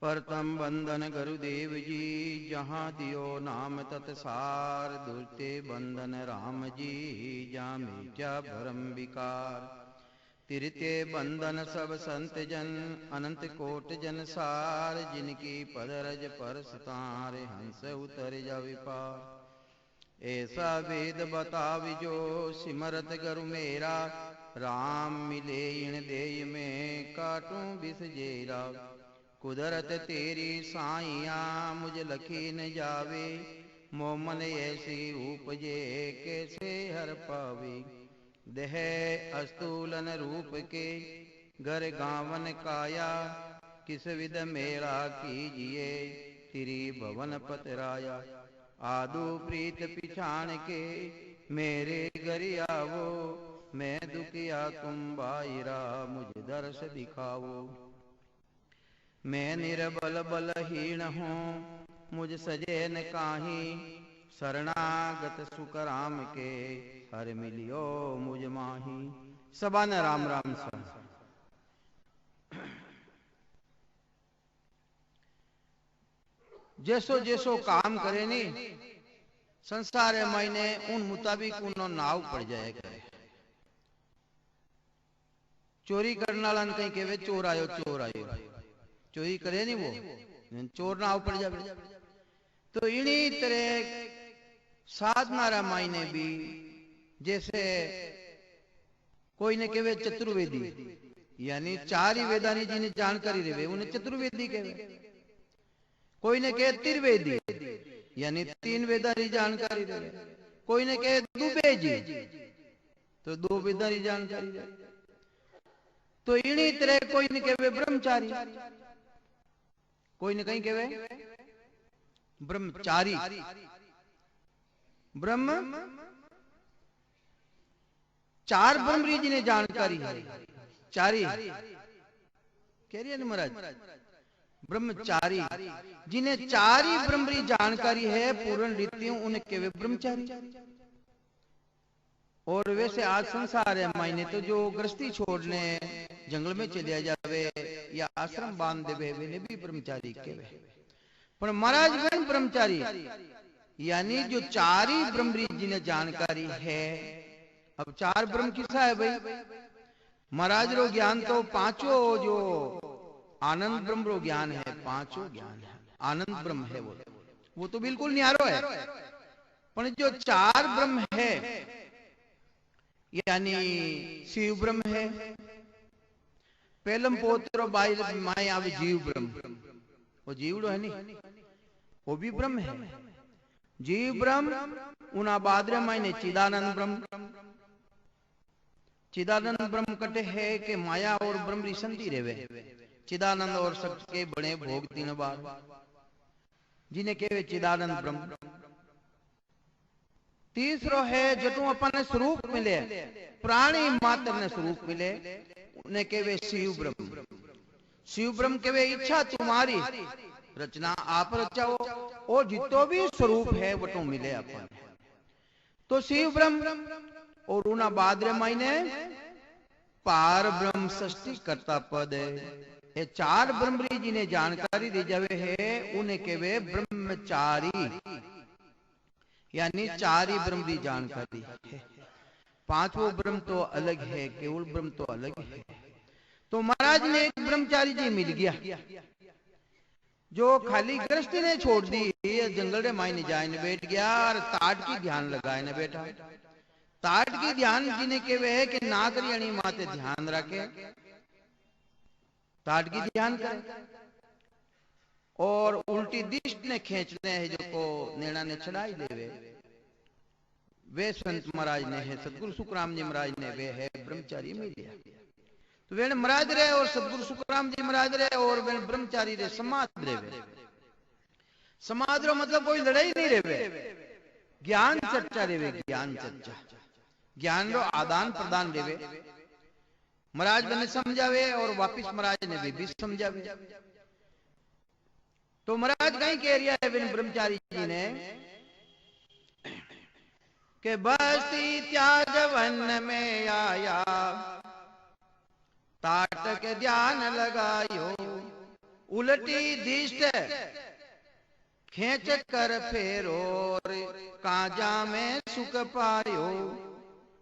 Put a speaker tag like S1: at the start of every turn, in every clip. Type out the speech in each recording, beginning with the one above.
S1: परतम बंधन गुरुदेव जी, जहाँ दियो नाम तत्सार। दुर्ते बंधन राम जी, जा मिट्या भरम विकार। तिरते बंधन सब संत जन, अनंत कोट जन सार। जिनकी पदरज पर सितारे, हंस उतर जावे पार। ऐसा वेद बताविजो, सिमरत गुरु मेरा। राम मिले इन देय में, काटूं बिस जेरा। कुदरत तेरी साइया, मुझ लखी न जावे। मोमन ऐसी उपजे, कैसे हर पावे। देह अस्तूलन रूप के, घर गावन काया। किस विध मेला कीजिए, तिरी भवन पतराया। आदु प्रीत पिछाण के, मेरे घर आवो। मैं दुखिया तुम बायरा, मुझ दर्श दिखाओ। मैं निर्बल बलहीन हूँ, मुझ सजे न काहीं। शरणागत सुख राम के, हर मिलियो मुझ माही। सबा ने राम राम सा। जैसो जैसो काम करे नी, संसार मायने उन मुताबिक उनो नाव पड़ जाएगा। चोरी करने वाला कहीं कहे चोर आयो चोर आयो, चोरी करे नहीं वो चोर नाव पड़ जाए। तो इन्हीं तरह साधना रा मायने भी, जैसे कोई ने कहे चतुर्वेदी, यानी चार ही वेदानी जी ने जानकारी रहे उन्हें चतुर्वेदी कहे। कोई ने कहे त्रिवेदी, यानी तीन वेदानी जानकारी रहे। कोई ने कहे दुबे जी, तो दो वेदानी जानकारी रहे। तो इन्हीं तरह कोई ने कहे ब्रह्मचारी, कोई ने कहीं कहे ब्रह्मचारी। ब्रह्म चार ब्रह्मरी जी ने जानकारी है, चारी कह रही है महाराज। ब्रह्मचारी जिन्हें चारी ब्रह्मरी जानकारी है पूर्ण रीतियों, उन्हें कहे ब्रह्मचारी। और वैसे आज संसार है मायने तो जो गृहस्थी छोड़ने जंगल में चले जावे या आश्रम बांध देवे, वे भी ब्रह्मचारी कहे। पर महाराज बन ब्रह्मचारी यानी जो चारी ब्रह्मरी जिन्हें जानकारी है। अब चार ब्रह्म किसा है भाई? महाराज रो ज्ञान तो पांचों, जो आनंद ब्रह्म रो ज्ञान है, पांचों ज्ञान है आनंद ब्रह्म है। वो तो बिल्कुल न्यारो है। पर जो चार ब्रह्म है, यानी शिव ब्रह्म है, पहलम पोत्रो बाई माया जीव ब्रह्म, वो जीवड़ो है नहीं, वो भी ब्रह्म है। जीव ब्रह्म उना बादरे मायने चिदानंद ब्रह्म। चिदानंद ब्रह्म कटे है कि माया और ब्रह्म री संधि रेवे। चिदानंद और सत्य के बड़े भोग तीन बार, जिन्हें कहे चिदानंद ब्रह्म। तीसरो है जटू अपन स्वरूप मिले, प्राणी मात्र ने स्वरूप मिले, उन्हें कहे शिव ब्रह्म। शिव ब्रह्म कहे इच्छा तुम्हारी, रचना आप रचाओ, और जितो भी स्वरूप है वटो मिले अपन। तो शिव ब्रह्म और उना बादरे मायने पार ब्रह्म सृष्टि करता पद है। ये चार ब्रह्मरी जी ने जानकारी दी जावे है, उन्हें कहे ब्रह्मचारी, यानी चार ही ब्रह्म की जानकारी है। पांचवों ब्रह्म तो अलग है, केवल ब्रह्म तो अलग है। तो महाराज ने एक ब्रह्मचारी जी मिल गया, जो खाली गृहस्थी ने छोड़ दी, जंगल रे मायने जाए न बैठ गया और ताट की ध्यान लगाए न बैठा। ताट की ध्यान जिन्हें कहे है कि नाकरियाणी माते ध्यान रखे, ताट की ध्यान करे। और उल्टी दिष्ट ने खींचने है जो को नेड़ा ने चढ़ाई देवे, वे संत महाराज ने है, सतगुरु सुखराम जी महाराज ने वे है ब्रह्मचारी मिलिया। तो वे महाराज रहे और सतगुरु सुखराम जी महाराज रहे और वे ब्रह्मचारी रहे समाध रहे। समाध रो मतलब कोई लड़ाई नहीं रहे, ज्ञान चर्चा रहे, ज्ञान चर्चा, ज्ञान रो आदान प्रदान रहे। महाराज ने समझावे और वापिस महाराज ने भी समझावे। तो महाराज कहीं कह रहा है ब्रह्मचारी जी ने कि बस्ती त्याज वन में आया, ताट के ध्यान लगायो, उलटी दिष्ट खेच कर फेरोर, काजा में सुख पायो।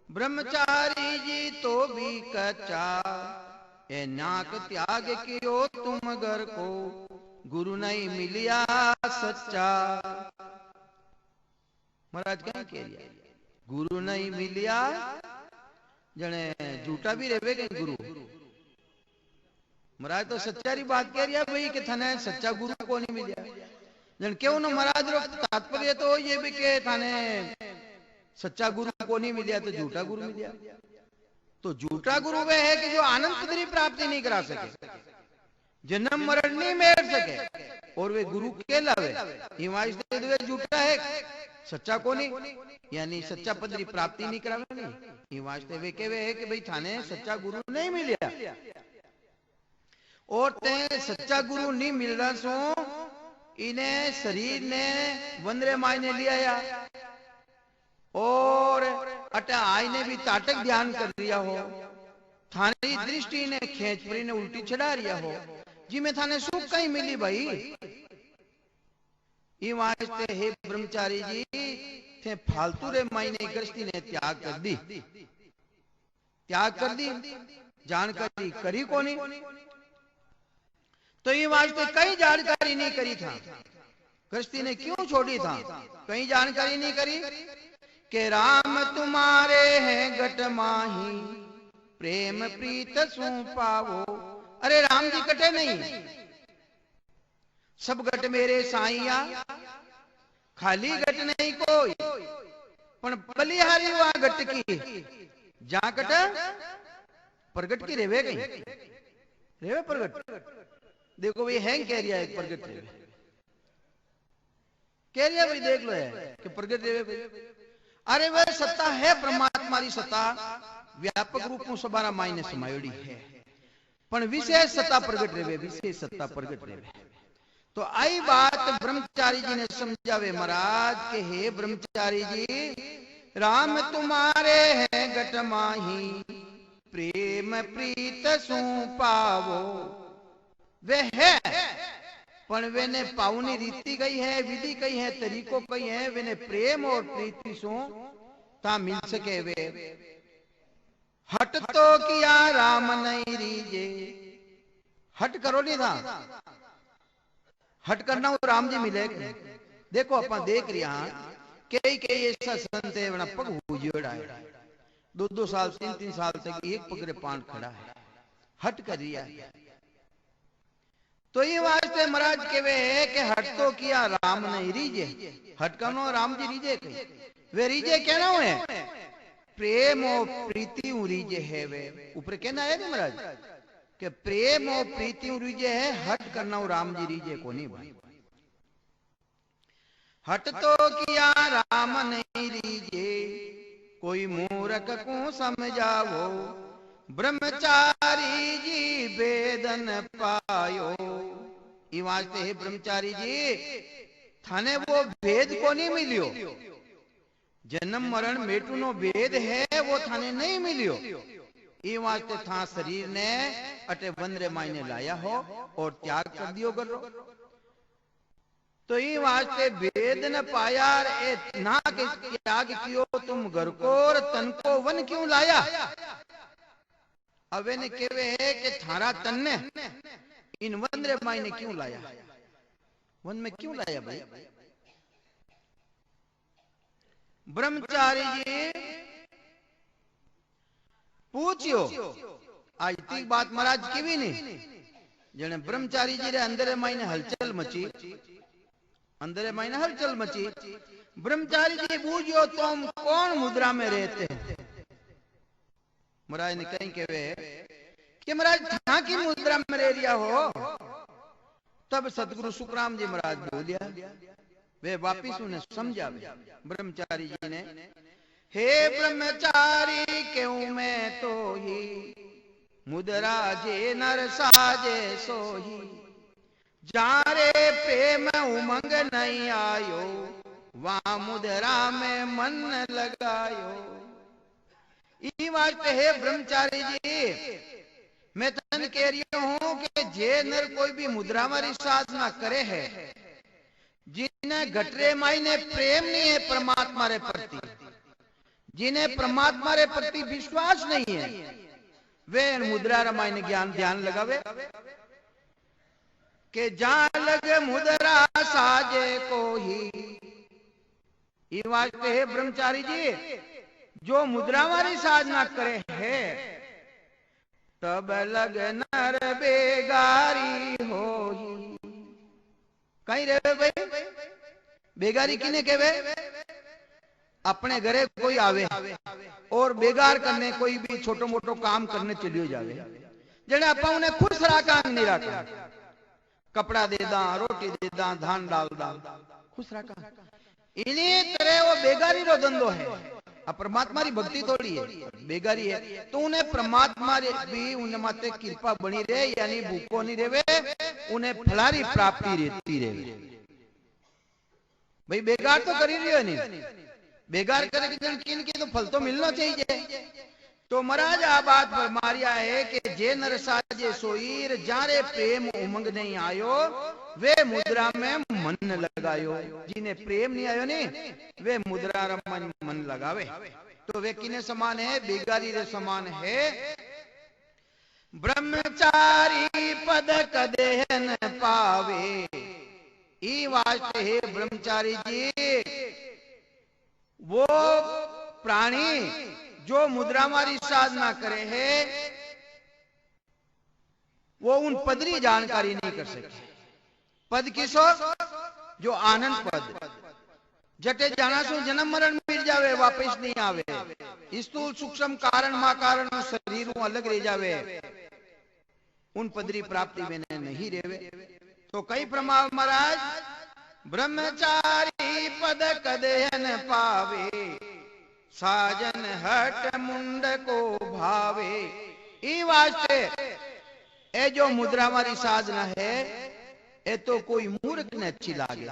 S1: ब्रह्मचारी जी तो भी कच्चा, ए नाक त्याग कियो तुम घर को, गुरु नहीं मिलिया सच्चा। महाराज क्या कह रहा, गुरु नहीं मिलिया, जने झूठा भी रेवे के गुरु। महाराज तो सच्चारी बात कह रहा भाई कि थाने सच्चा गुरु को नहीं मिलिया। जन क्यों ना महाराज रो तात्पर्य तो ये भी के थाने सच्चा गुरु को नहीं मिलिया तो झूठा गुरु मिलिया। तो झूठा गुरु वह है कि जो आनंद पदरी प्राप्ति नहीं करा सके, जन्म मरण नहीं मेर सके, और वे गुरु के लावे, हिमाचल झूठा है, सच्चा को नहीं, यानी सच्चा पदरी प्राप्ति नहीं करावे नहीं। हिमाचल वे के वे है कि भाई थाने सच्चा गुरु नहीं मिलिया, और ते सच्चा गुरु नहीं मिल रहा सो इन्हें शरीर ने वंदरे मायने लिया, और अटा आई ने भी ताटक ध्यान कर लिया हो, थाने दृष्टि ने खेच परी ने उल्टी चढ़ा रिया हो, जी में थाने सुख कहीं मिली भाई। ये वास्ते हे ब्रह्मचारी जी थे फालतू रे मायने गृहस्थी ने त्याग कर दी, जानकारी करी कोनी। तो ये वास्ते कई जानकारी नहीं करी था, गृहस्थी ने क्यों छोड़ी था, कई जानकारी नहीं करी कि राम तुम्हारे हैं गट माही, प्रेम प्रीत सु पावो। अरे राम जी कटे नहीं, सब गट मेरे साईया, खाली गट नहीं कोई, पण बलिहारी वहां गट की, जा कट प्रगट की रेवे गई, रेवे प्रगट। देखो भाई है कह रिया है प्रगट रेवे, कह रिया भाई देख लो है कि प्रगट रेवे। अरे वह सत्ता है परमात्मा की सत्ता, व्यापक रूप में सबारा मायने समायोड़ी है, पण विशेष सत्ता प्रगट रेवे, विशेष सत्ता प्रगट रेवे। तो आई बात ब्रह्मचारी जी ने समझावे महाराज के हे ब्रह्मचारी जी, राम तुम्हारे हैं गट माही, प्रेम प्रीत सु पावो। वे है पण वेने पावनी रीति गई है, विधि कही है, तरीको कही है, वेने प्रेम और प्रीति सु ता मिल सके वे। हट तो किया राम नहीं रीजे, हट करो नहीं था, हट करना वो राम जी मिले। देखो अपन देख रहे हैं कई कई ऐसा संत है वना पग हुजड़ा है, 2-2 साल 3-3 साल तक एक पगड़े पान खड़ा है, हट कर रिया है। तो ये वास्ते महाराज के वे है कि हट तो किया राम नहीं रीजे, हट करनो राम जी रीजे कही, वे रीजे कहना हुए प्रेम और प्रीति रीजे है, वे ऊपर कहना है नहीं महाराज कि प्रेम और प्रीति रीजे है, हट करना राम जी रीजे को नहीं भाई। हट तो किया राम नहीं रीजे, कोई मूर्ख को समझावो, ब्रह्मचारी जी वेदन पायो। ये वास्ते है ब्रह्मचारी जी थाने वो भेद को नहीं मिलियो, जन्म मरण मेटू नो भेद है वो थाने नहीं मिलियो। ये वास्ते था शरीर ने अटे वंदरे मायने लाया हो और त्याग कर दियो करो। तो ये वास्ते भेद न पाया, ना के त्याग कियो तुम घर को और तन को वन क्यों लाया। अब ने केवे है कि थारा तन ने इन वंदरे मायने क्यों लाया, वन में क्यों लाया भाई। ब्रह्मचारी जी पूछियो, आज तक बात महाराज की भी नहीं, जने ब्रह्मचारी जी रे अंदर मायने हलचल मची, अंदर मायने हलचल मची। ब्रह्मचारी जी बूझियो तुम कौन मुद्रा में रहते हैं। महाराज ने कहीं कहे कि महाराज कहां की मुद्रा में रह रिया हो। तब सतगुरु सुखराम जी महाराज बोलिया, वे वापिस उन्हें समझा ब्रह्मचारी जी ने, हे ब्रह्मचारी क्यों मैं तो ही, मुद्रा जे नर साजे सोही, जारे प्रेम उमंग नहीं आयो, वहां मुद्रा में मन लगायो। ई वास्ते हे ब्रह्मचारी जी मैं तने कन कह रही हूं कि जे नर कोई भी मुद्रा मारी साधना करे है, जिन्हें घटरे मायने प्रेम नहीं है परमात्मा रे प्रति, जिन्हें परमात्मा रे प्रति विश्वास नहीं है, वे मुद्रा रे मायने ज्ञान ध्यान लगावे के जहां लगे मुद्रा साजे को ही। ये वास्ते है ब्रह्मचारी जी, जो मुद्रा वाली साधना करे है तब लग नर बेगारी हो ही। कहीं रहे भाई बेगारी किने कहवे? अपने घरे कोई आवे और बेगार करने कोई भी छोटो मोटो काम करने चलियो जावे, जने आपा उन्हें खुश रखा नहीं रखा, कपड़ा दे दा, रोटी दे दा, धान डाल दा, खुश रखा। इन्हीं तरह वो बेगारी रो धंधो है। अब परमात्मा री भक्ति थोड़ी है, बेगारी है। तो उन्हें परमात्मा भी उन्हें माते कृपा बनी रहे, यानी भूखो नहीं रेवे, उन्हें फलारी प्राप्ति रहती रहे। भाई बेगार तो कर ही रही है नहीं, बेगार करे किन के तो फल तो मिलना चाहिए। तो महाराज आ बात फरमारिया है कि जे नर साजे सोईर, जारे प्रेम उमंग नहीं आयो, वे मुद्रा में मन लगायो। जिन्हें प्रेम नहीं आयो नहीं, वे मुद्रा में मन लगावे। तो वे किने समान है? बेगारी रे समान है। ब्रह्मचारी पद कदे न पावे, ई वास्ते है ब्रह्मचारी जी, वो प्राणी जो मुद्रा मारी साधना करे है, वो उन पदरी जानकारी नहीं कर सके। पद किसो? जो आनंद पद, जटे जाना सु जन्म मरण मिट जावे, वापस नहीं आवे। स्थूल सूक्ष्म कारण मा कारण शरीर अलग रह जावे, उन पदरी प्राप्ति में नहीं रेवे। तो कई प्रमाण महाराज, ब्रह्मचारी पद कदे न पावे, साजन हट मुंड को भावे। ई वास्ते ए जो मुद्रा मारी साधना है, ए तो कोई मूर्ख ने अच्छी लागे।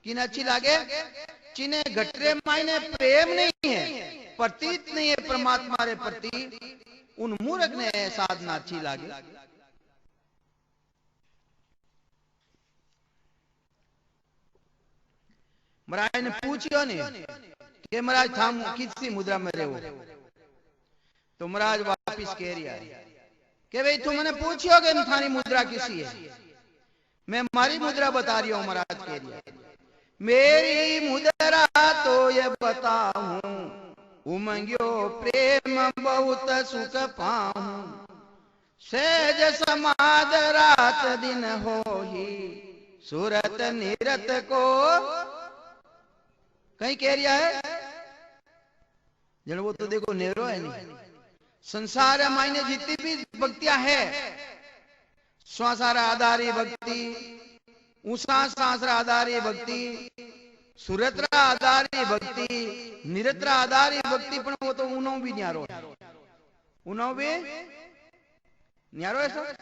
S1: किन अच्छी लागे? जिन्हें घटरे मायने प्रेम नहीं है, प्रतीत नहीं है परमात्मा रे प्रति, उन मूर्ख ने साधना अच्छी लागे। महाराज ने पूछियो नहीं कि महाराज थाम किसी मुद्रा में रहो, तो महाराज वापिस कह रहा है कि भाई तुमने पूछियो कि थानी मुद्रा किसी है, मैं मारी मुद्रा बता रही हूं। महाराज कह रही है, मेरी मुद्रा तो ये बताऊं, उमंग्यो प्रेम बहुत सुख पाऊं, सहज समाद रात दिन हो ही, सूरत निरत को। कहीं कह रहा है जन, वो तो देखो नेरो है नहीं। संसार मायने जितनी भी भक्तियां है, श्वासार आधारी भक्ति, ऊषा शास्त्र आधारी भक्ति, सुरत्रा आधारी भक्ति, निरत्रा आधारी भक्ति, पण वो तो उनो भी न्यारो है, उनो भी न्यारो है। सर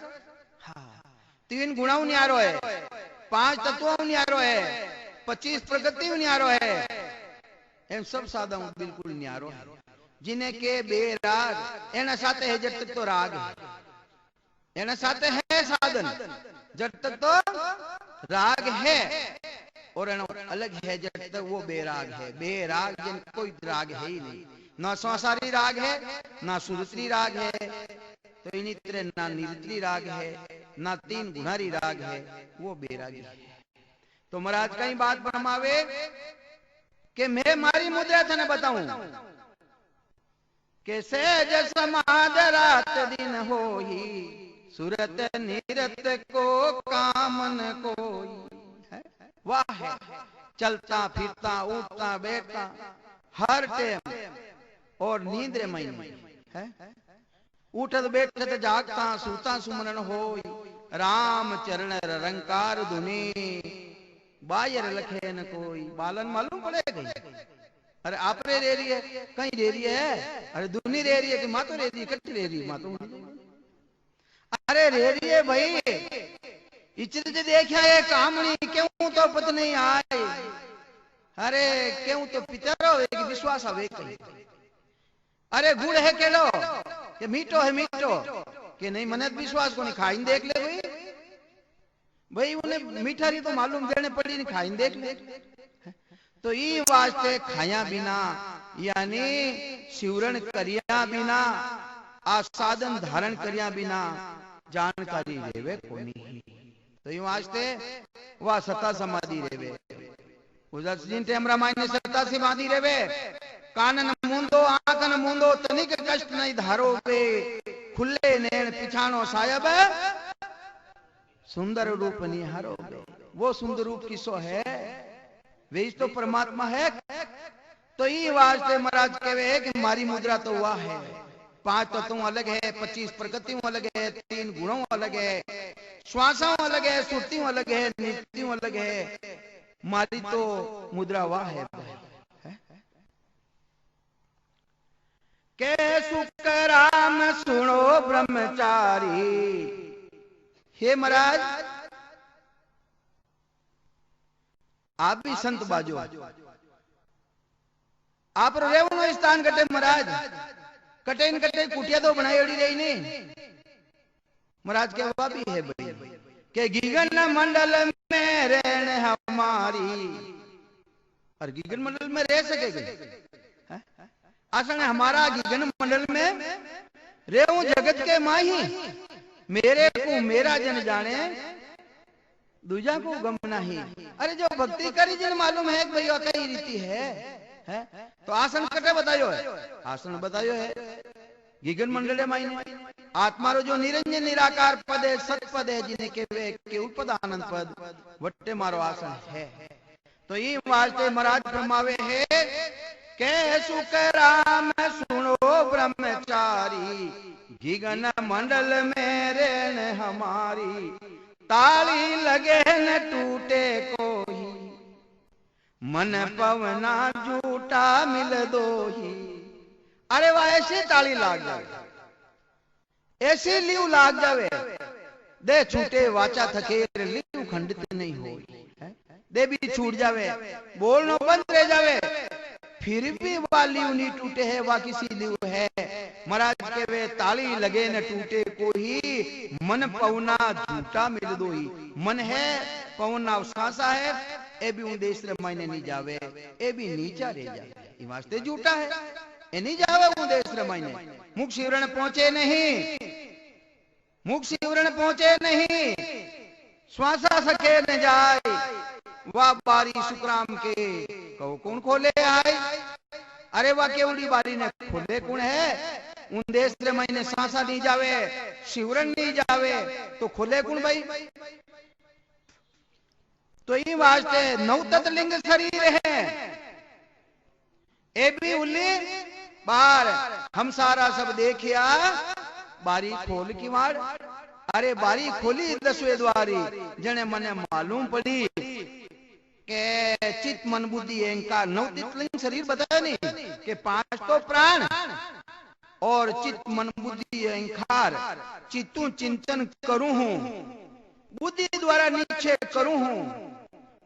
S1: हाँ, 3 गुणाओं न्यारो है, 5 तत्वों न्यारो है, 25 प्रकृति न्यारो है, एम सब साधा बिल्कुल न्यारो है। जिन्हें के बेराग एना साथे है, जब तक तो राग है, एना साथे है साधन, जब तक तो राग है, और अलग है जब तक वो बेराग है। बेराग जिन कोई राग है ही नहीं, ना संसारी राग है, ना सुरत्री राग है, तो इन्हीं तरह ना निरत्री राग है, ना 3 गुणारी राग है, वो बेरागी है। तो महाराज कई बात फरमावे कि मैं मारी मुद्रा थे बताऊं कि सहज समाध रात दिन हो ही, सूरत निरत को कामन कोई। वाह है, चलता फिरता उठता बैठता हर टाइम, और नींद महीने है, उठत बैठत जागता सूता सुमरन होई, राम चरण रंकार धुनी, बायर लखे न कोई। बालन मालूम पड़ेगा? अरे आप रे रही है, कहीं रह रही है, अरे दुनी रह रही है कि माँ तो रह रही है, कट्टी रह रही है माँ तो, अरे रह रही है भाई। इचर देखा है कामनी क्यों तो पत नहीं आए, अरे क्यों तो पितरो एक विश्वास आवे कहीं। अरे गुड़ है केड़ो कि मीठो है मीठो, कि नहीं मने विश्वास को नहीं, खाइन देख ले भाई, भाई उन्हें मीठारी तो मालूम देने पड़ी नहीं, खाइन देख ले। तो ये वास्ते खाया बिना यानी शिवरण करिया बिना आसादन धारण करिया बिना जानकारी रेवे कोनी। तो ये वास्ते वह सत्ता समाधि रेवे। उदस जिन टेम रामायण ने सत्ता समाधि रेवे, कानन मूंदो आंखन मूंदो तनिक कष्ट नहीं धारो पे, खुले नैन पिछाणो सायब सुंदर रूप निहारो। वो सुंदर रूप किसो है, वे तो परमात्मा है। तो ये वास्ते महाराज कहवे है कि मारी मुद्रा तो वह है, 5 तत्वों अलग है, 25 प्रकृतियों अलग है, 3 गुणों अलग है, श्वासों अलग है, सुरतियों अलग है, नित्यों अलग है। मारी तो मुद्रा वह है। के सुख राम सुनो ब्रह्मचारी। हे महाराज आप भी संत बाजो, आप रेवनो स्थान कटे महाराज, कटे न कटे कुटिया तो बनाई ओड़ी रही नहीं। महाराज के वह भी है भाई के गीगन मंडल में रहने हमारी, और गीगन मंडल में रह सकेगी आसन हमारा गीगन मंडल में रेहू जगत के माही, मेरे को मेरा जन जाने दूजा को गम नहीं। अरे जो भक्ति करी जिन मालूम है कि भाई कई रीति है? तो आसन कटे बतायो है, आसन बतायो है गीगन मंडले मायने आत्मा रो जो निरंजन निराकार पद है, सत पद है, जिन्हें केवे केवल पद आनंद पद वट्टे मारो आसन है। तो ये वास्ते महाराज फरमावे है के सुख राम सुनो ब्रह्मचारी, गीगन मंडल में रेण हमारी, ताली लगे न टूटे कोई, मन पवना झूठा मिल दो ही। अरे वाह ऐसी ताली लाग जावे, ऐसी लीव लाग जावे, दे छूटे वाचा थकेर लीव खंडित नहीं हो, दे भी छूट जावे, बोलनो बंद रह जावे, फिर भी वह लीव नहीं टूटे है, वह किसी लीव है। महाराज के वे ताली लगे न टूटे कोई, मन पवना झूठा मिल दो ही। मन है पवना सांसा है, ए भी उदेश मायने नहीं जावे, ए भी नीचा रह जावे, ये वास्ते झूठा है, ए नहीं जावे उदेश मायने। मुख शिवरण पहुंचे नहीं, मुख शिवरण पहुंचे नहीं, श्वासा सके न जाए, वाह बारी सुखराम के कहो कौन खोले आए। अरे वाह केवड़ी बारी ने खोले कौन है, उन देश महीने सांसा नहीं जावे, शिवरण नहीं जावे, तो खोले कौन भाई। तो ये वास्ते 9 तत्लिंग शरीर है, ए भी उल्ली बार हम सारा सब देखिया, बारी खोल की मार। अरे बारी खोली 10वें द्वारी, जने मने मालूम पड़ी के चित मन बुद्धि अहंकार 9 तत्लिंग शरीर बताया नहीं कि 5 तो प्राण और चित मन बुद्धि अहंकार, चित्तू चिंतन करूं हूं, बुद्धि द्वारा निश्चय करूं हूं,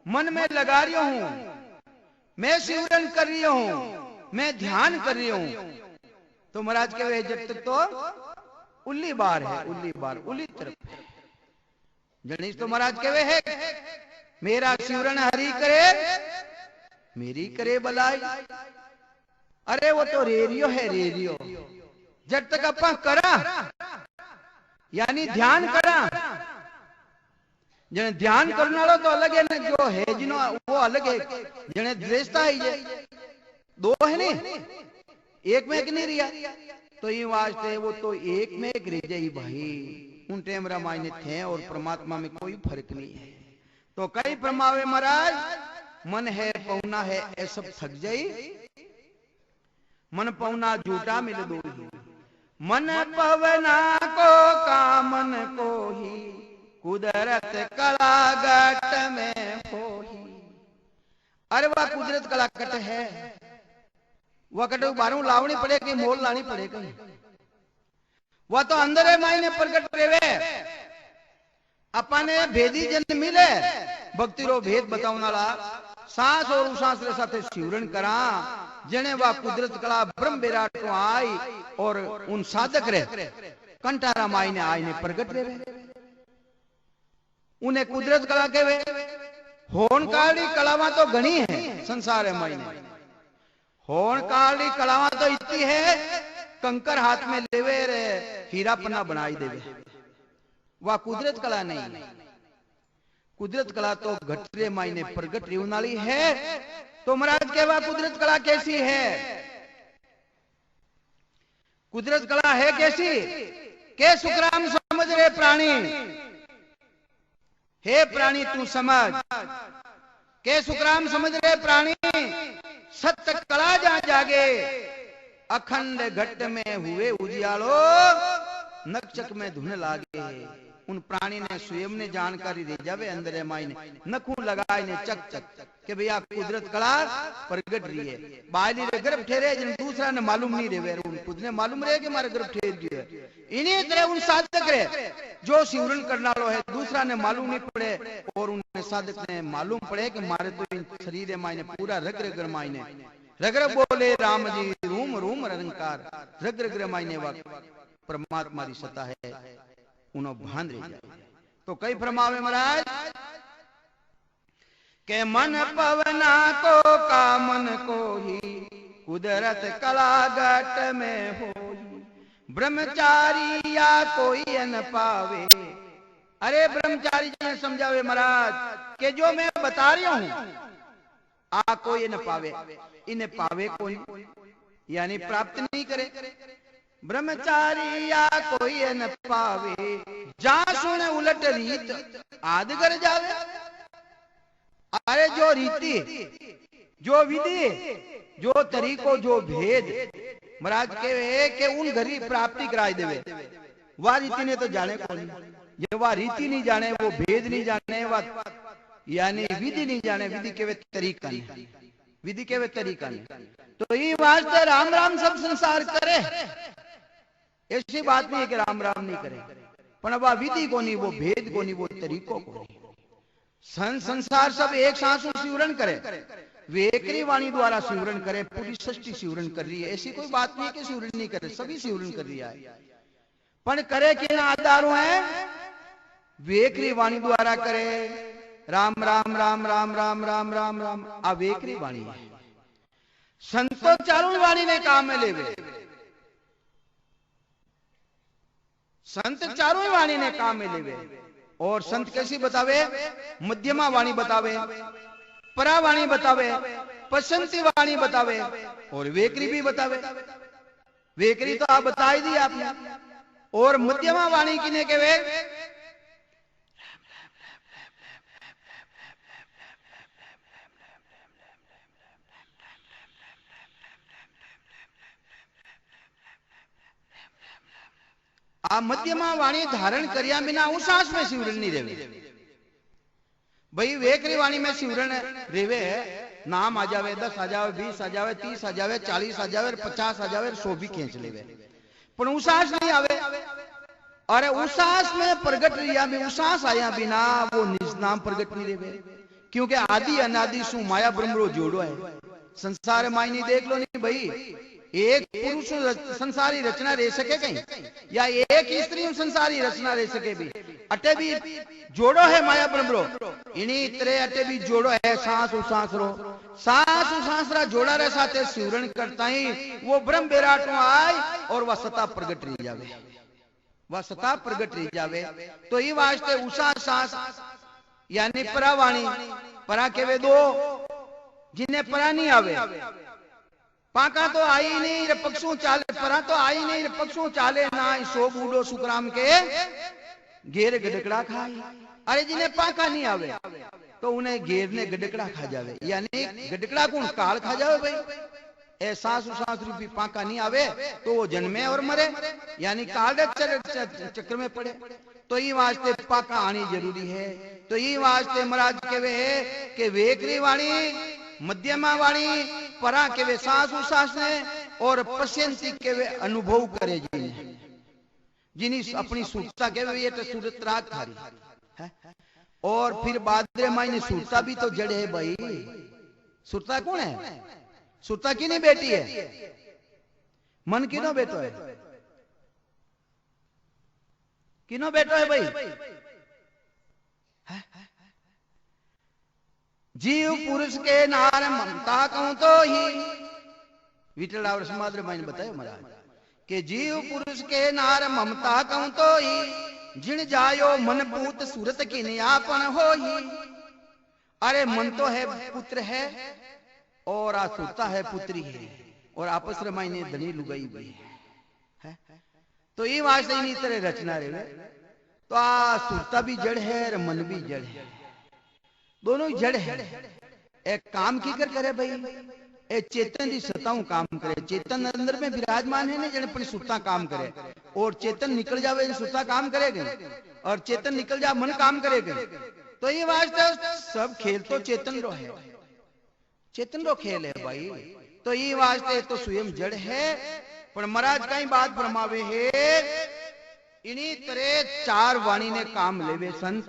S1: मन में लगा रही हूं, मैं सिमरन कर रही हूं, मैं ध्यान कर रही हूं। तो महाराज के वे जब तक तो उल्ली बार है, उल्ली बार उल्ली तरफ है। गणेश तो महाराज के वे है मेरा सिमरन हरि करे मेरी करे भलाई। अरे वो तो रेडियो है, रेडियो जब तक अपन करा यानी ध्यान करा, जने ध्यान करने वाला तो अलग है ना, जो है जिनो वो अलग है, जने द्वेषता है ये दो है नहीं, एक में एक नहीं रिया। तो ये वास्ते वो तो एक में एक रह जाई भाई, उन टेम रामायण थे और परमात्मा में कोई फर्क नहीं है। तो कई परमावे महाराज मन है पौना है ये सब थक जाई, मन पौना झूठा मिल दो ही, मन पवना को कामन को ही, कुदरत कला गट में होही। अरे वह कुदरत कला गट है, वह कट बारू लावनी पड़े कि मोल लानी पड़े कहीं, वह तो अंदर है मायने प्रकट रेवे। अपने भेदी जन मिले भक्ति रो भेद बतावनाला, सांस और उसांस रे साथे शिवरण करा, जने वह कुदरत कला ब्रह्म विराट को आई और उन साधक रे कंटारा माई ने आईने प्रगट रेवे उन्हें कुदरत कला केवे। होण काली कलावा तो घणी है संसार है माई ने। होण काली कलावा तो इतनी है कंकर हाथ में लेवे रे हीरा पन्ना बनाई देवे। वह कुदरत कला नहीं। कुदरत कला तो घटरे माई ने प्रगट रेवनाली है। तो महाराज के वह कुदरत कला कैसी है? कुदरत कला है कैसी के सुखराम समझ रे प्राणी। हे प्राणी तू समझ के सुखराम समझ रे प्राणी। सत्य कला जा जागे अखंड घट में हुए उजियालो नक्षक में धुन लागे। उन प्राणी ने स्वयं ने जानकारी दे जावे अंदर माई ने नखूं लगाए ने चक चक के भैया कुदरत कला प्रगट रही है। बाली रे गर्भ ठहरे जिन दूसरा ने मालूम नहीं रहे उन खुद ने मालूम रहे कि मारे गर्भ ठहर गयो है। इन्हीं तरह उन साधक रे जो सिमरन करना लो है दूसरा ने मालूम नहीं पड़े और उन साधक ने मालूम पड़े कि मारे तो इन शरीर माई ने पूरा रग रग माई ने रग रग बोले राम जी रूम रूम रंकार रग रग माई ने परमात्मा री सत्ता है उन्हों भान रही जाए। तो कई फरमावे महाराज के मन पवना को का मन को ही कुदरत कला घट में हो। ब्रह्मचारी या कोई न पावे। अरे ब्रह्मचारी जी समझावे महाराज के जो मैं बता रही हूं आ कोई न पावे। इन्हें पावे कोई यानी प्राप्त नहीं करे। ब्रह्मचारी या कोई न पावे जा सुन उलट रीत आद कर जावे। अरे जो रीति जो विधि जो तरीको जो भेद महाराज के उन घरी प्राप्ति कराई देवे। वह रीति ने तो जाने कौन ये वह रीति नहीं जाने वो भेद नहीं जाने वह यानी विधि नहीं जाने। विधि के वे तरीका नहीं विधि के वे तरीका नहीं। तो ये वास्ते राम राम सब संसार करे ऐसी बात नहीं है कि राम राम नहीं करे पर वह विधि को नहीं वो भेद को नहीं वो तरीकों को नहीं। संसार सब एक सांस सिमरन करे वेकरी वाणी द्वारा सिमरन करे पूरी सृष्टि सिमरन कर रही है। ऐसी कोई बात नहीं कि सिमरन नहीं करे सभी सिमरन कर रही है पर करे कि आधारों है वेकरी वाणी द्वारा करे राम राम राम राम राम राम राम राम आ वेकरी वाणी है। संतो चारों वाणी ने काम में लेवे। संत चारों ही वाणी ने काम में लेवे और संत कैसी बतावे मध्यमा वाणी बतावे परा वाणी बतावे पसंती वाणी बतावे और वेकरी भी बतावे। वेकरी तो आप बता ही दी आपने और मध्यमा वाणी किने कहवे आ मध्यमा वाणी धारण करिया बिना उसास में सिमरन नहीं रेवे। भाई वेकरी वाणी में सिमरन रेवे नाम आ जावे 10 आ जावे 20 आ जावे 30 आ जावे 40 आ जावे 50 आ जावे 100 भी खींच लेवे पर उसास नहीं आवे। अरे उसास में प्रगट रिया में उसास आया बिना वो निज नाम प्रगट नहीं रेवे क्योंकि आदि अनादि सु माया ब्रह्मरो जोड़ो है। संसार मायने देख लो नहीं भाई एक पुरुष संसारी रचना रह सके कहीं या एक स्त्री संसारी रचना रह सके भी अटे भी जोड़ो है माया ब्रह्मरो। इन्हीं तरह अटे भी जोड़ो है सांस उसास रो सांस उसास रा जोड़ा रे साथे सिमरन करता ही वो ब्रह्म विराट आए और वह सत्ता प्रगट रही जावे वह सत्ता प्रगट रही जावे। तो ये वास्ते उषा सांस यानी परावाणी परा के वे दो जिन्हें परा नहीं आवे पाका तो आई नहीं रे पक्षों चाले परा तो आई नहीं रे पक्षों चाले ना सो बूढ़ो सुखराम के घेर गडकड़ा खाए। अरे जिन्हें पाका नहीं आवे तो उन्हें घेर ने गडकड़ा खा जावे यानी गडकड़ा कौन काल खा जावे भाई। एहसास उसास रूपी पाका नहीं आवे तो वो जन्मे और मरे यानी काल चक्र में पड़े। तो ये वास्ते पाका आनी जरूरी है। तो ये वास्ते महाराज के वे के वेकरी वाणी मध्यमा वाणी परा के वे सांस उसास ने और पश्यंती के वे अनुभव करे जिन्हें अपनी सुरता के वे ये तो सूरत रात थारी है। और फिर बादरे माई ने सुरता भी तो जड़े है भाई। सुरता कौन है? सुरता की नहीं बेटी है मन की नो बेटो है। किनो बेटो है भाई? जीव पुरुष के नार ममता कहूं तो ही विठल समाज मैंने बताया महाराज के जीव पुरुष के नार ममता कहूं तो ही जिन जायो मन पूत सूरत की नियापन हो ही। अरे मन तो है पुत्र है और आसुरता है पुत्री है और आपस में मायने धनी लुगाई हुई है। तो ये वास्ते इन्हीं तरह रचना रे तो आसुरता भी जड़ है और मन भी जड़ है, दोनों ही जड़ है। एक काम की कर करे भाई ए चेतन की सताऊ काम करे, चेतन अंदर में विराजमान है ना जने पर सुरता काम करे और चेतन निकल जावे सुरता काम करेगा और चेतन निकल जा मन काम करेगा। तो ये वास्ते सब खेल तो चेतन रो है, चेतन रो खेल है भाई। तो ये वास्ते तो स्वयं जड़ है। पर महाराज कई बात फरमावे है इन्हीं तरह चार वाणी ने काम लेवे संत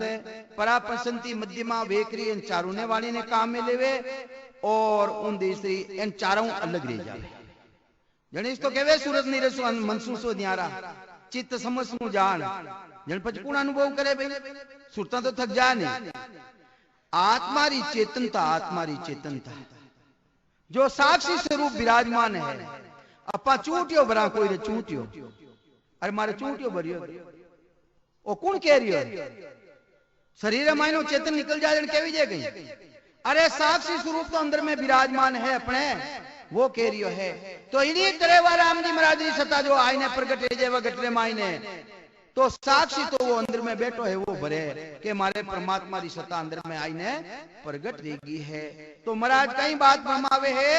S1: परा प्रसंति मध्यमा वेकरी इन चारों ने वाणी ने काम में लेवे और उन देसरी इन चारों अलग रह जावे। जनेश तो कहवे सूरत नीरस मनसूस हो न्यारा चित्त समझ नु जान जन पचपूर्ण अनुभव करे भाई सुरता तो थक जा नहीं। आत्मा री चेतनता, आत्मा री चेतनता जो साक्षी स्वरूप विराजमान है। अपा चूटियो बरा कोई रे चूटियो, अरे मारे चूटियो भरियो ओ कौन कह रही हो शरीर मायनो चेतन निकल जाए केवी जे गई। अरे साक्षी स्वरूप तो अंदर में विराजमान है अपने वो कह रही है। तो इन्हीं तरह राम जी महाराज जी सता जो आईने प्रगटे जे व गटरे मायने तो साक्षी तो वो अंदर में बैठो है वो भरे के मारे परमात्मा री सत्ता अंदर में आईने प्रगट देगी है। तो महाराज कई बात फरमावे है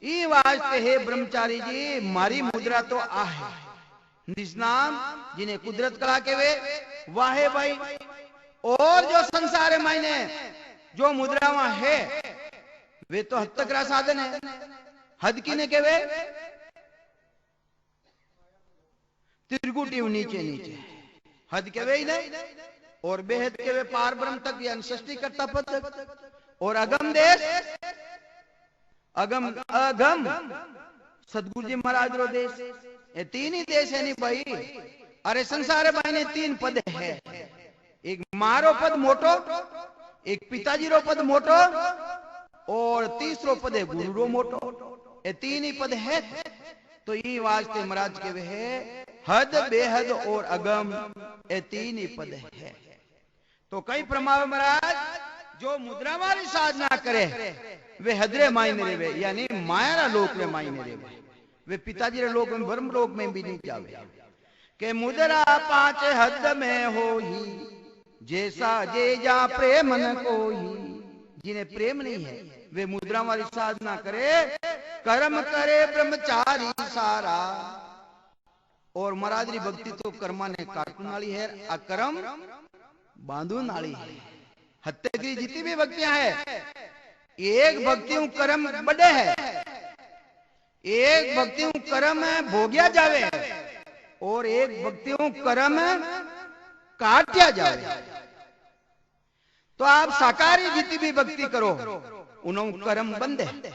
S1: ई वास्ते है ब्रह्मचारी जी मारी मुद्रा तो आ है निष्नाम जिन्हें कुदरत कला के वे वाहे भाई। और जो संसार है मायने जो मुद्रा वहां है वे तो हद तक रा साधन है। हद की ने के वे त्रिगुटी नीचे नीचे हद के वे ही नहीं और बेहद के वे पार ब्रह्म तक यानी सृष्टि करता पद तक और अगम देश अगम अगम सदगुरु जी महाराज रो देश ये तीन ही देश है नहीं भाई। अरे संसार भाई ने तीन पद है, एक मारो पद मोटो, एक पिताजी रो पद मोटो और तीसरो पद है गुरु रो मोटो। ये तीन ही पद है। तो ये वास्ते महाराज के वे है हद बेहद और अगम ये तीन ही पद है। तो कई प्रमाव महाराज जो मुद्रा वाली साधना करे वे हदरे मायने रेवे यानी माया लोक में मायने रेवे वे पिताजी रे लोक में ब्रह्म लोक में भी नहीं जावे। के मुद्रा पांच हद में हो ही जैसा जे जा प्रेम न कोई। जिन्हें प्रेम नहीं है वे मुद्रा वाली साधना करे कर्म करे ब्रह्मचारी सारा। और महाराज री भक्ति तो कर्मा ने काटून वाली है अकर्म बांधून वाली है। हत्या की जितनी भी भक्तियां है एक भक्तियों कर्म बड़े है, एक भक्तियों कर्म भोग्या जावे और एक भक्तियों कर्म काट्या जावे। तो आप साकारी जितनी भी भक्ति करो उन्हों कर्म बंद है।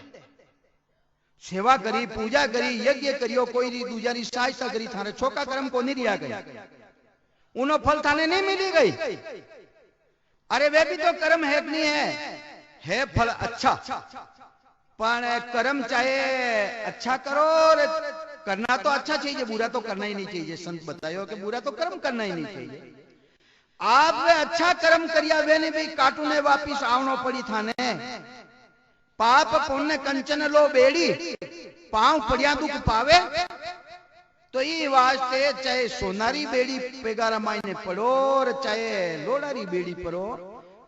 S1: सेवा करी पूजा करी यज्ञ करियो कोई री दूजा री सहायता करी थाने छोका कर्म को नहीं दिया गया उन्हों फल थाने नहीं मिली गई। अरे वे भी तो कर्म है नहीं है फल अच्छा पर कर्म चाहे अच्छा करो और करना तो अच्छा चाहिए बुरा तो करना ही नहीं चाहिए। संत बतायो कि बुरा तो कर्म करना ही नहीं चाहिए। आप वे अच्छा कर्म करिया वे ने भी काटूने वापिस आवनो पड़ी थाने। पाप पुण्य कंचन लो बेड़ी पांव पड़िया दुख पावे। तो ये वास्ते चाहे सोनारी बेड़ी पेगारा मायने पड़ो और चाहे लोड़ारी बेड़ी पड़ो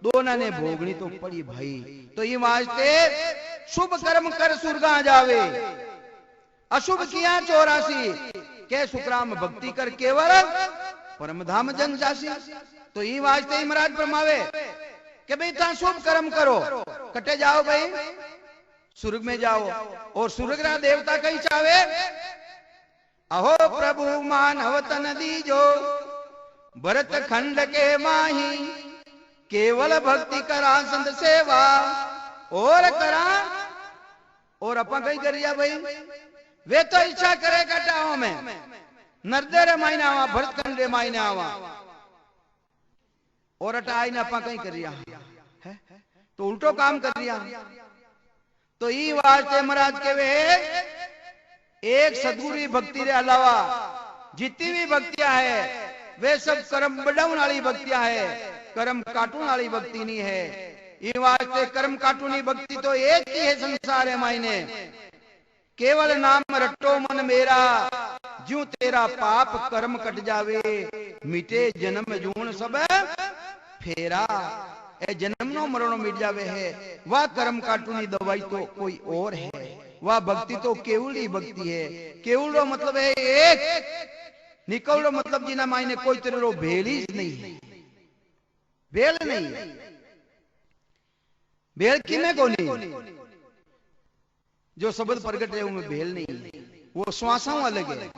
S1: दोनों ने भोगनी तो पड़ी भाई। तो ये वास्ते शुभ कर्म कर सुरगा जावे अशुभ किया 84 के सुखराम भक्ति कर केवल परम धाम जन जासी। तो ये वास्ते महाराज फरमावे कि भाई ता शुभ कर्म करो कटे जाओ भाई स्वर्ग में जाओ। और स्वर्ग रा देवता कहीं चावे अहो प्रभु मानव तन दीजो भरत खंड के माही केवल भक्ति करा संत सेवा और करा। और अपन कहीं करिया भाई वे तो इच्छा करे कटाओ में नरदे रे मायने आवा, भरतखंड रे मायने आवा, और अटा आईने अपा कहीं कर रिया है, तो उल्टो काम कर रिया। तो ई वास्ते महाराज के वे एक सदगुरु की भक्ति रे अलावा जितनी भी भक्तियां है वे सब कर्म बढ़ाने वाली भक्तियां है, कर्म काटून वाली भक्ति नहीं है। ये वास्ते कर्म काटूनी भक्ति तो एक ही है संसार है मायने, केवल नाम रटो मन मेरा, ज्यों तेरा पाप कर्म कट जावे, मिटे जन्म जून सब फेरा। ए जन्म नो मरणो मिट जावे है, वह कर्म काटूनी दवाई तो कोई और है, वह भक्ति तो केवली भक्ति है। केवलो मतलब है एक, निकवलो मतलब जिना मायने कोई तेरो भेल ही नहीं है, भेल नहीं है। भेल किने को नहीं, जो शब्द प्रगट है उनमें भेल नहीं है। वो श्वासों अलग है,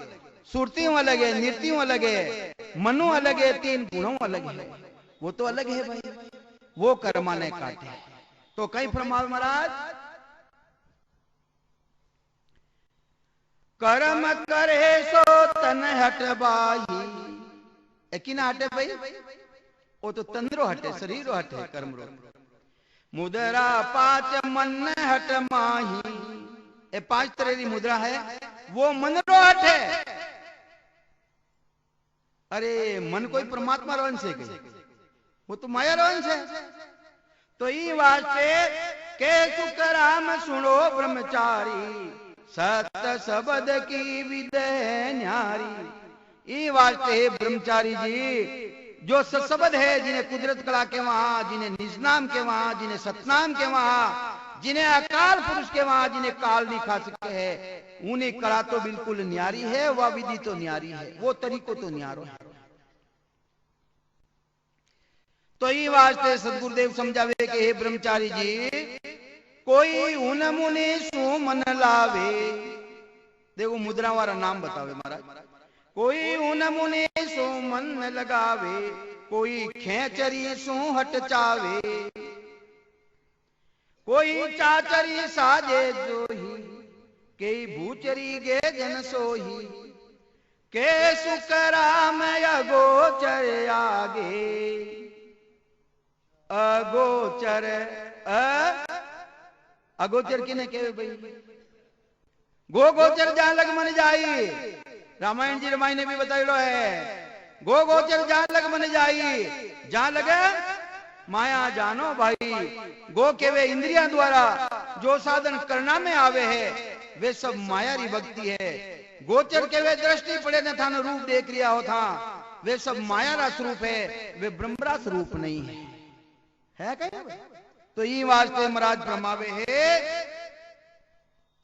S1: सुरतियों अलग है, नृत्यों अलग है, मनो अलग है, तीन गुणों अलग है, वो तो अलग है भाई, वो कर्मा ने काटे। तो कई फरमावे महाराज, कर्म करे सो तन हटबाही, किना हटे भाई, वो तो तंद्रो हटे, शरीरो हटे, कर्म रो। मुद्रा पांच मन हट माही, ये 5 तरह की मुद्रा है, वो मन रो हटे। अरे मन कोई परमात्मा रो अंश है, वो तो माया रो अंश है। तो ई वास्ते के सुकराम सुनो ब्रह्मचारी, सत्य शब्द की विदय न्यारी। ई वास्ते ब्रह्मचारी जी जो सत्शब्द है, जिन्हें कुदरत कला के वहां, जिन्हें निज नाम के वहां, जिन्हें सतनाम के वहां, जिन्हें अकाल पुरुष के वहां, जिन्हें काल नहीं खा सके है, उन्हें कला तो बिल्कुल न्यारी है, वह विधि तो न्यारी है, वो तरीको तो न्यारो है। तो ई वास्ते सदगुरुदेव समझावे कि हे ब्रह्मचारी जी, कोई उन मुनि सु मन लावे। देखो मुद्रा वाला नाम बतावे महाराज, कोई उन मुनि सु मन लगावे, कोई खेचरी सु हट चावे, कोई चाचरी साजे जोही, के भूचरी गे जन सोही, के सुकराम अगोचर आगे, अगोचर अगोचर किने कहे भाई, गो गोचर जहां लग मन जाई, रामायण जी रामायण ने भी बताइलो है, गो गोचर जहां लग मन जाई, जहां लगे माया जानो भाई। गो के वे इंद्रिया द्वारा जो साधन करना में आवे है वे सब माया री भक्ति है। गोचर के वे दृष्टि पड़े न था न रूप देख लिया हो था, वे सब माया रा स्वरूप है, वे ब्रह्मरा स्वरूप नहीं है क्या? तो ये वास्ते महाराज फरमावे है,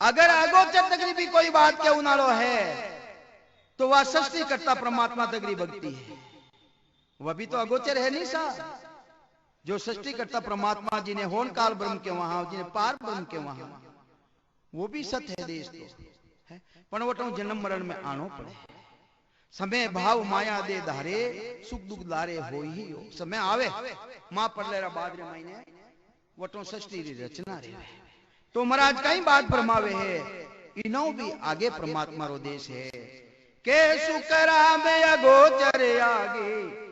S1: अगर अगोचर तक भी कोई बात के उनालो है तो वह सृष्टि करता परमात्मा तक भक्ति है, वह भी तो अगोचर है नहीं सा। जो सृष्टि करता परमात्मा, जिन्हें होन काल ब्रह्म के वहां, जिन्हें पार ब्रह्म के वहां, वो भी सत्य है देश तो है, पर वो जन्म मरण में आनो पड़े। समय भाव माया दे धारे, सुख दुख लारे हो ही हो, समय आवे मां पढ़ ले बाद रे महीने वटो सृष्टि री रचना रे। तो महाराज कई बात फरमावे है, इनो भी आगे परमात्मा रो देश है, के सुकरा में अगोचर आगे,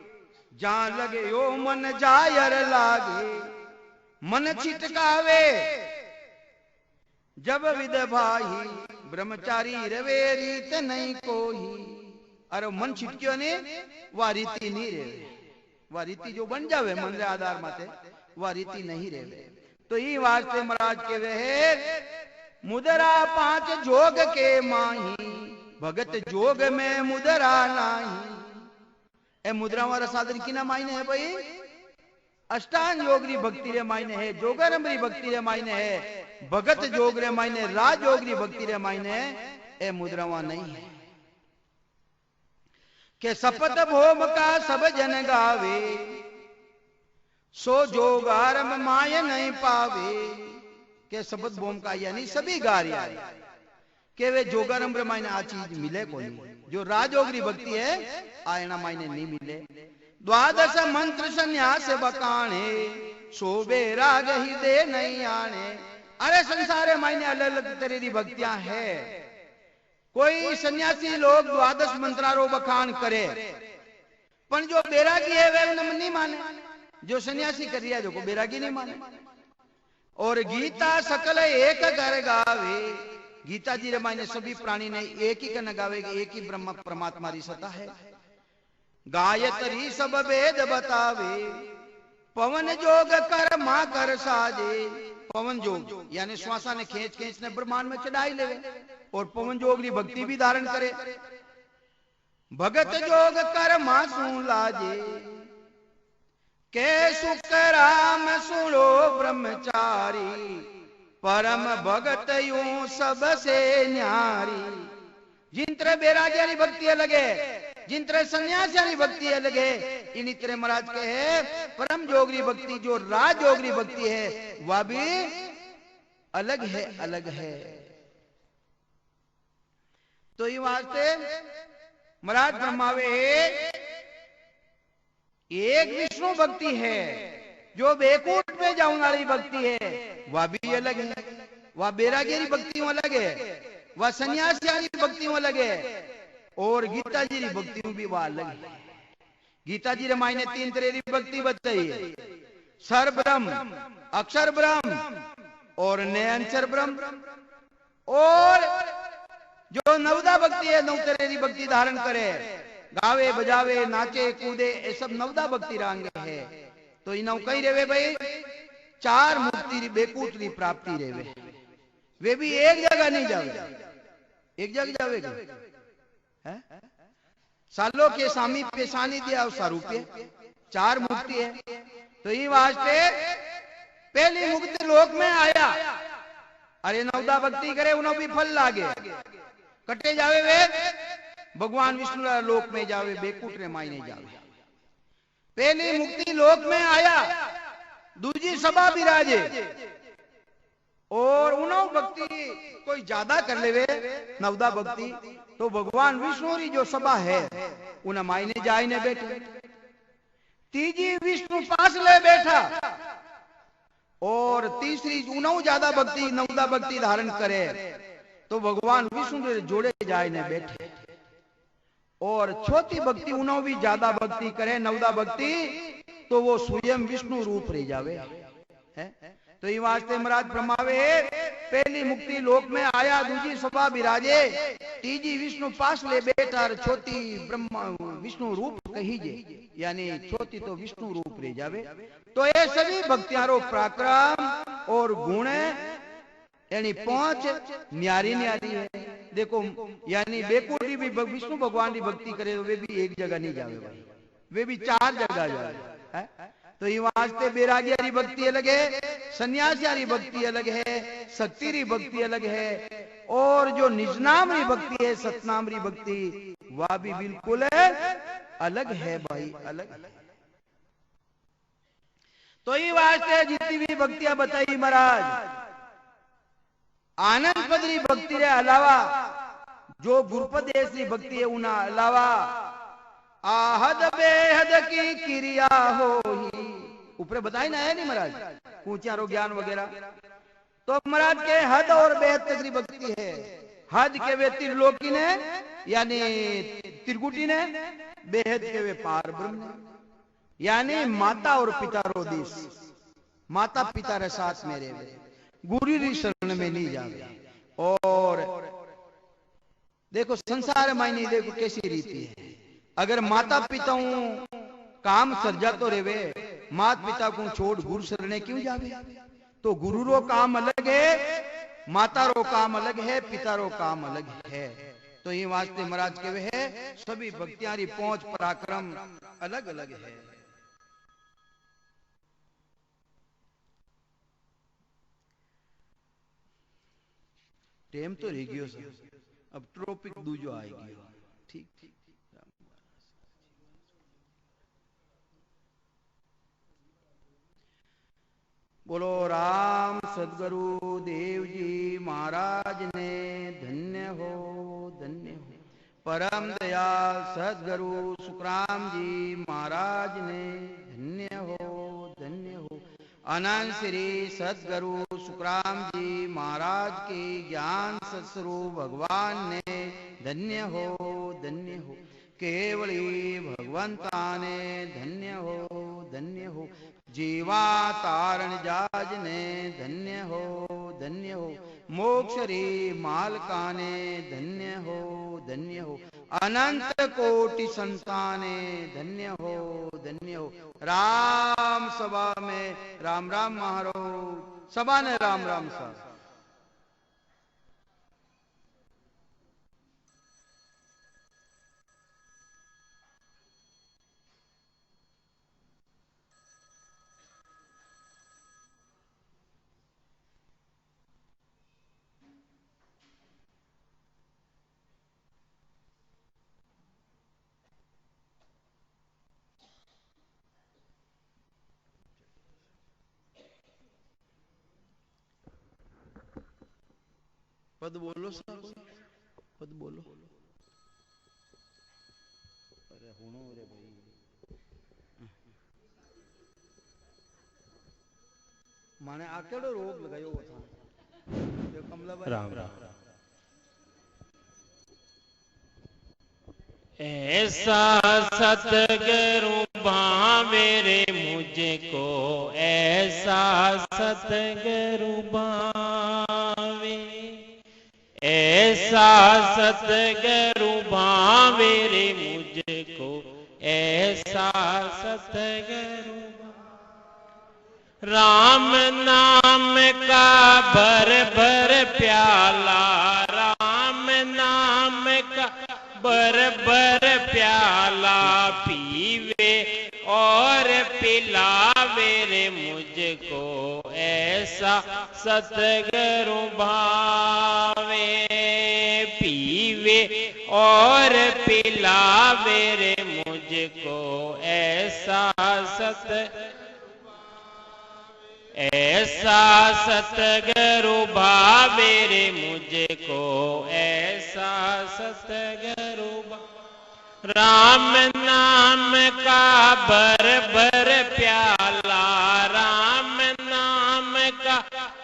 S1: जहां लगे यो मन जायर लागे, मन छिटकावे जब विद भाई, ब्रह्मचारी रवे रीत नहीं कोई। अरे मन छिटक्यो ने वह रीति नहीं रहे, वह रीति जो बन जावे मन रे आधार माते वह रीति नहीं रहे। तो ये वास्ते महाराज के वे मुद्रा 5 जोग के माही, भगत जोग में मुद्रा नाही। ए मुद्रा वाला साधन की ना मायने है भाई, अष्टांग योग री भक्ति रे मायने है, जोगरम री भक्ति रे मायने है, भगत जोग रे मायने, राज योग री भक्ति रे मायने है, ए मुद्रावा नहीं है। के सपत भोम का सब जन गावे, सो जोगारम माय नहीं पावे। के शब्द भोम का यानी सभी गा रहा है के वे जोगारम रे मायने आ चीज मिले को नहीं, जो राजयोगी भक्ति है आयना मायने नहीं मिले। द्वादश मंत्र संन्यास बकाने, शोभे राग हृदय नहीं आने। अरे संसारे मायने अलग अलग तरह की भक्तियां है, कोई सन्यासी लोग द्वादश मंत्रारो बखान करे, पण जो बैरागी है वे नहीं माने। जो सन्यासी कर रिया जो को बैरागी नहीं माने। और गीता सकल एक कर गावे, गीता जी रामायण सभी प्राणी ने एक ही करना गावे, एक ही ब्रह्म परमात्मा री सत्ता है। गायत्री सब वेद बतावे, पवन जोग कर मां कर साजे। पवन जोग यानी श्वासा ने खींच खींच ने ब्रह्मांड में चढ़ाई ले, और पवन जोग की भक्ति भी धारण करे। भगत जोग कर मां सू लाजे, के सुख राम सुनो ब्रह्मचारी। परम भगत यूं सबसे न्यारी। जिनत्र बैराग्यानी भक्ति अलग है, जिनत्र सन्यासी भक्ति अलग है। इन तरह महाराज के है परम जोगरी भक्ति, जो राज जोगरी भक्ति है वह भी अलग है, अलग है। तो ये वास्ते महाराज ब्रह्मावे एक विष्णु भक्ति है, जो बेकूट में जाने वाली भक्ति है वह भी अलग है। वह बैरागी भक्ति अलग है, वह सन्यासी भक्ति अलग है, और गीता जी की भक्ति भी वह अलग है। गीता जी रामायण ने 3 तरह की भक्ति बताई है, सर ब्रह्म, अक्षर ब्रह्म और नयनचर ब्रह्म। और जो नवदा भक्ति है, 9 तरह की भक्ति धारण करे, गावे बजावे नाचे कूदे, ये सब नवदा भक्ति रंग है। तो इन कई रेवे भाई 4 मुक्ति बेकूट की प्राप्ति रेवे। वे भी एक जगह नहीं जावे, एक जगह जावेगा है? सालों के सामी पे सानी दिया सारूपे 4 मुक्ति है। तो ये वास्ते पहली मुक्ति लोक में आया, अरे नवदा भक्ति करे उन्हें भी फल लागे, कटे जावे वे भगवान विष्णु लोक में जावे, बेकूट रे मायने जावे। पहली मुक्ति लोक में आया, दूजी सभा विराजे, और उन्हों भक्ति कोई ज्यादा कर लेवे नवदा भक्ति, तो भगवान विष्णु री जो सभा है उन्हें मायने जाए ने बैठे। तीजी विष्णु पास ले बैठा, और तीसरी उन्हों ज्यादा भक्ति नवदा भक्ति धारण करे, तो भगवान विष्णु रे जोड़े जाए ने बैठे। और चौथी भक्ति उन्हों भी ज्यादा भक्ति करे नवदा भक्ति, तो वो स्वयं विष्णु रूप रह जावे है। तो ये वास्ते महाराज ब्रह्मावे पहली मुक्ति लोक में आया, दूजी सभा विराजे, तीजी विष्णु पास ले बैठा, चौथी ब्रह्मा विष्णु रूप कहीजे, यानी चौथी तो विष्णु रूप रह जावे। तो ये सभी भक्तियारो पराक्रम और गुण यानी 5 न्यारी न्यारी है। देखो यानी बेकूटी भी विष्णु भगवान की भक्ति करे, वे भी एक जगह नहीं जावे भाई, वे भी 4 जगह जावे। तो ये वास्ते बैरागी भक्ति अलग है, सन्यासी भक्ति अलग है, शक्ति री भक्ति अलग है, और जो निजनाम री भक्ति है, सतनाम री भक्ति, वह भी बिल्कुल अलग है भाई, अलग। तो ये वास्ते जितनी भी भक्तियां बताई महाराज, आनंद पदरी भक्ति रे अलावा जो गुरुपदेश की भक्ति है उना अलावा आहद बेहद की क्रिया हो ही, ऊपर बताई ना है नहीं महाराज ऊंचारो ज्ञान वगैरह। तो महाराज के हद और बेहद तक की भक्ति है। हद के वे त्रिलोकी ने यानी त्रिकुटी ने, बेहद के वे पार ब्रह्म यानी माता और पिता रो देश, माता पिता रे साथ मेरे वे गुरु री शरण में नहीं जावे। और देखो संसार में नहीं, देखो कैसी रीति है, अगर माता पिता काम सर्जा तो रेवे, माता पिता को छोड़ गुरु शरण क्यों जावे? तो गुरु रो काम अलग है, माता रो काम अलग है, पिता रो काम अलग है। तो ये वास्ते महाराज के वे है सभी भक्तियां री पहुंच पराक्रम अलग अलग है। टेम तो रह गयो, अब ट्रॉपिक दूजो आएगी। ठीक ठीक, बोलो राम सदगुरु देव जी महाराज ने धन्य हो, धन्य हो। परम दयाल सदगुरु सुखराम जी महाराज ने धन्य हो, धन्य हो। अनंत श्री सदगुरु सुखराम जी महाराज की ज्ञान सत्स्वरूप भगवान ने धन्य हो केवली भगवंता ने धन्य हो जीवा तारण जाज ने धन्य हो मोक्षरी मालका ने धन्य हो अनंत कोटि संताने धन्य हो राम सभा में राम राम महारो सभा ने राम राम सा पद बोलो सा पद बोलो अरे हुनो रे भाई माने आ केड़ो रोग लगायो था जो कमला
S2: राम राम ऐसा सतगुरु भावे रे मुझको ऐसा सतगुरु भावे ऐसा सतगुरु भावे रे मुझको ऐसा सतगुरु राम नाम का भर भर प्याला राम नाम का भर भर प्याला पीवे और पिलावे रे मुझको ऐसा सतगुरु भावे पीवे और पिलावे रे मुझको ऐसा सतगुरु भावे रे मुझको ऐसा सतगुरु राम नाम का भर भर प्याला राम नाम का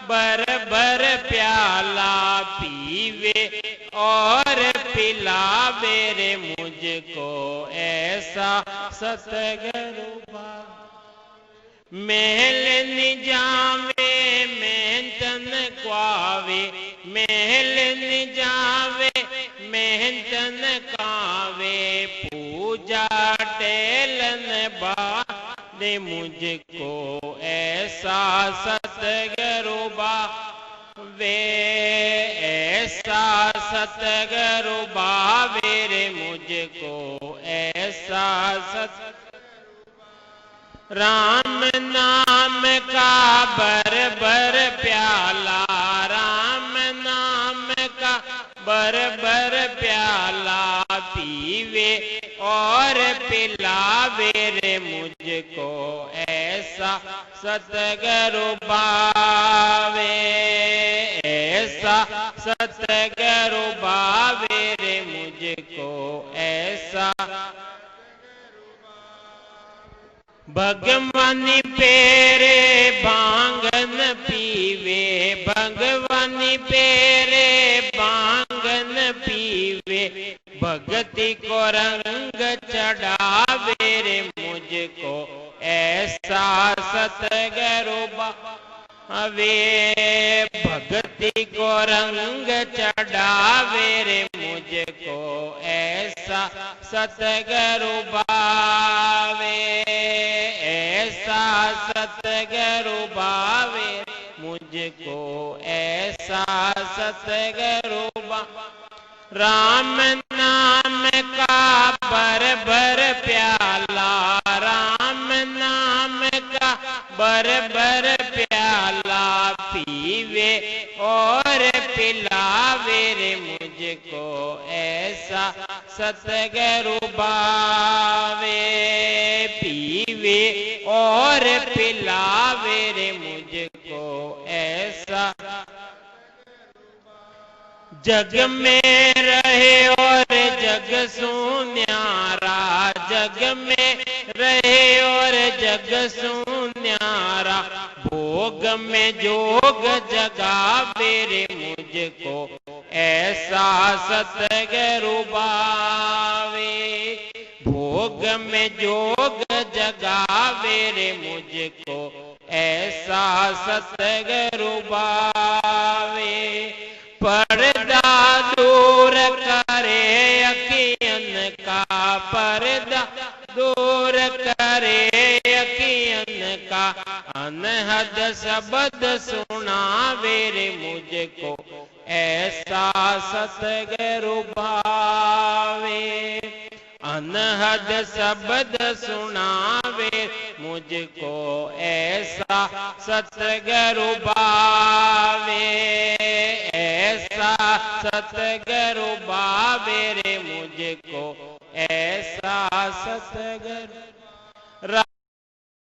S2: भर भर प्याला पीवे और पिलावे रे मुझको ऐसा सतगुरु महल निजावे मेहनतन क्वावे महल निजावे मेहनतन कावे पूजा टेलन बादे मुझको ऐसा सतगुरु भावे ऐसा सतगुरु भावे रे मुझको ऐसा राम नाम का भर भर प्याला राम नाम का भर भर प्याला पीवे और पिलावे रे मुझको ऐसा सतगुरु भावे ऐसा सतगुरु भावे रे मुझको ऐसा भगवानी पेरे भांगन पीवे भगवानी पेरे भांगन पीवे भक्ति को रंग चढ़ावे रे मुझको ऐसा सतगुरु भावे भक्ति को रंग चढ़ावे रे मुझको ऐसा सतगुरु भावे ऐसा सतगुरु भावे मुझको ऐसा सतगुरु राम नाम का भर भर प्याला राम नाम का भर भर प्याला पीवे और पिलावे रे मुझको ऐसा सतगुरु भावे पीवे और पिलावे रे मुझको ऐसा जग में रहे और जग सुन्यारा जग में रहे और जग सुन्यारा भोग में जोग जगावे रे मुझको ऐसा सतगुरु बावे। भोग में जोग जगावे रे मुझको ऐसा सतगुरु बावे। पर्दा दूर करे अखियन का, पर्दा दूर करे अखियन का, अनहद शब्द सुनावे रे मुझको ऐसा सतगुरु भावे। अनहद शब्द सुनावे मुझको ऐसा सतगुरु भावे। ऐसा सतगुरु भावे रे मुझको ऐसा सतगुरु।